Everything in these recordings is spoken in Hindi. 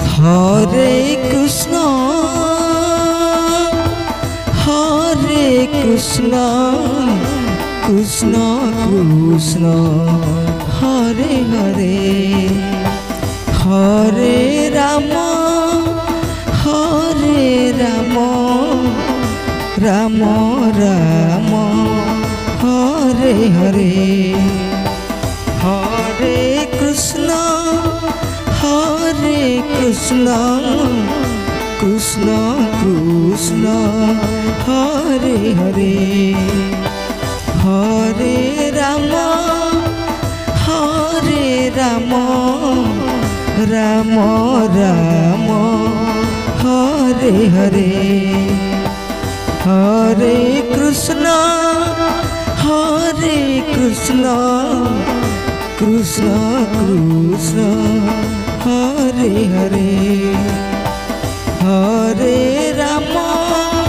हरे कृष्ण कृष्ण कृष्ण हरे हरे हरे राम राम राम हरे हरे हरे कृष्ण कृष्ण कृष्ण हरे हरे हरे राम राम राम हरे हरे हरे कृष्ण कृष्ण कृष्ण हरे हरे हरे राम राम राम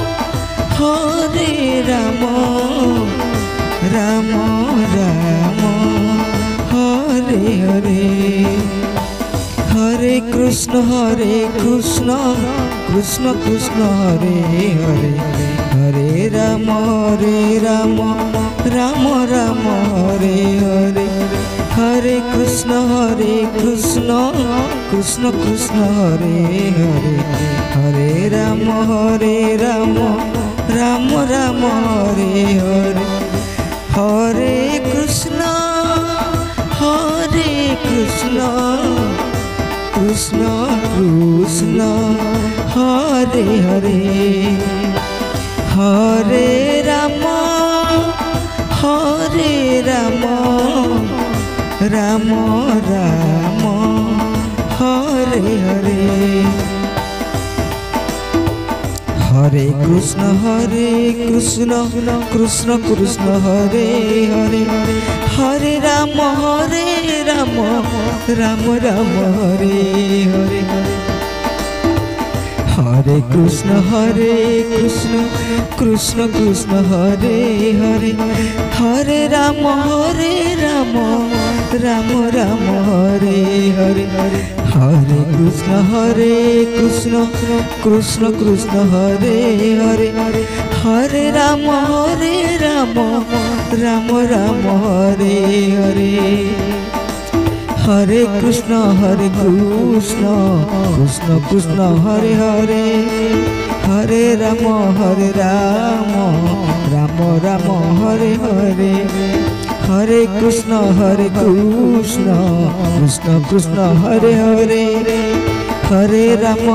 हरे हरे हरे कृष्ण कृष्ण कृष्ण हरे हरे हरे राम राम राम हरे हरे हरे कृष्ण कृष्ण कृष्ण हरे हरे हरे राम राम राम हरे हरे हरे कृष्ण कृष्ण कृष्ण हरे हरे हरे राम राम राम हरे हरे हरे कृष्ण कृष्ण कृष्ण हरे हरे हरे राम राम राम हरे हरे हरे कृष्ण कृष्ण कृष्ण हरे हरे हरे राम राम राम हरे हरे हरे कृष्ण कृष्ण कृष्ण हरे हरे हरे राम राम राम हरे हरे हरे कृष्ण कृष्ण कृष्ण हरे हरे हरे राम राम राम हरे हरे हरे कृष्ण कृष्ण कृष्ण हरे हरे हरे राम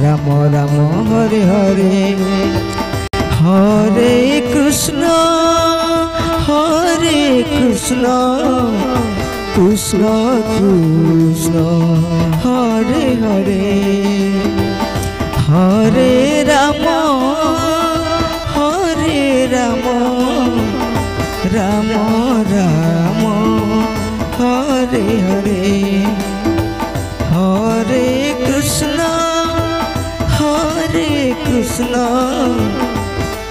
राम राम हरे हरे हरे कृष्ण कृष्ण कृष्ण हरे हरे हरे राम राम राम हरे हरे हरे कृष्ण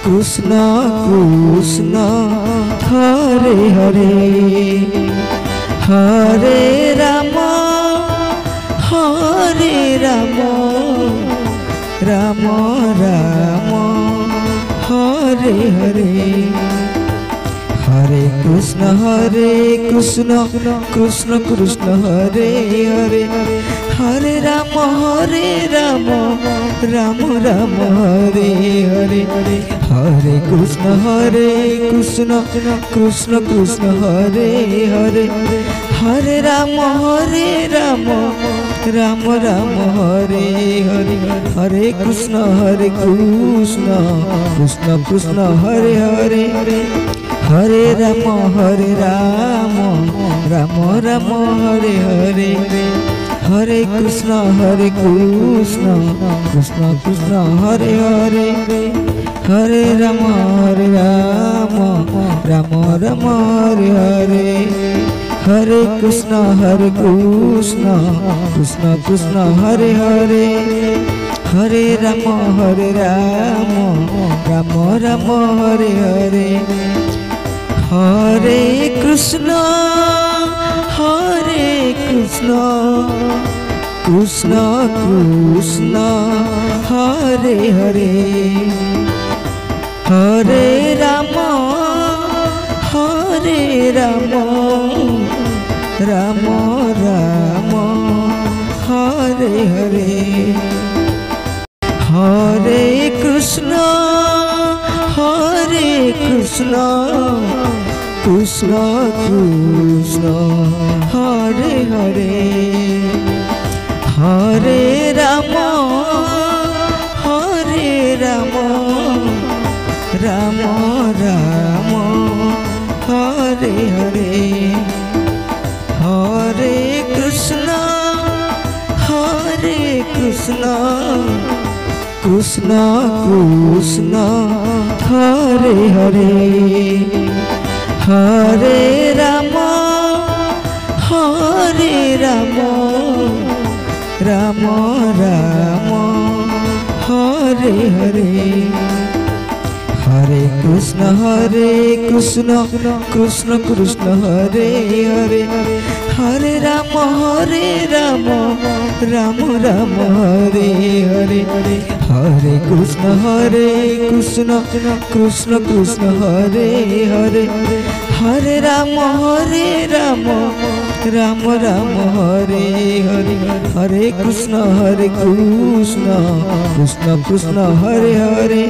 कृष्ण कृष्ण हरे हरे हरे राम राम राम हरे हरे हरे कृष्ण कृष्ण कृष्ण हरे हरे हरे राम राम राम हरे हरे हरे कृष्ण कृष्ण कृष्ण हरे हरे हरे राम राम राम हरे हरे हरे कृष्ण कृष्ण कृष्ण हरे हरे हरे राम राम राम हरे हरे हरे कृष्ण कृष्ण कृष्ण हरे हरे हरे राम राम राम हरे हरे हरे कृष्ण कृष्ण कृष्ण हरे हरे हरे राम राम राम हरे हरे हरे कृष्ण कृष्ण कृष्ण कृष्ण हरे हरे हरे राम राम राम हरे हरे हरे कृष्ण कृष्ण कृष्ण हरे हरे हरे राम राम राम हरे हरे हरे कृष्ण कृष्ण कृष्ण हरे हरे हरे राम राम राम हरे हरे हरे कृष्ण कृष्ण कृष्ण हरे हरे हरे राम राम राम हरे हरे हरे कृष्ण कृष्ण कृष्ण हरे हरे हरे राम राम राम हरे हरे हरे कृष्ण कृष्ण कृष्ण हरे हरे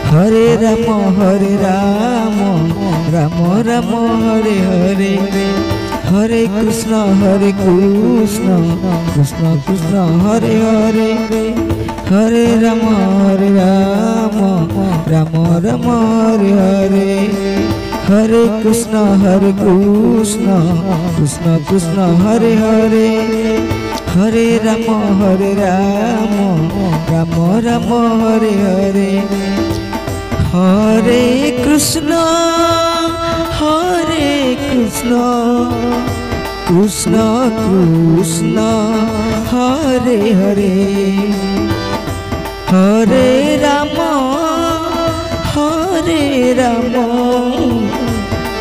हरे राम राम राम हरे हरे हरे कृष्ण कृष्ण कृष्ण हरे हरे हरे राम राम राम हरे हरे हरे कृष्ण कृष्ण कृष्ण हरे हरे हरे राम राम राम हरे हरे हरे कृष्ण कृष्ण कृष्ण हरे हरे हरे राम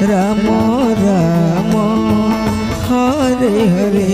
राम राम हरे हरे।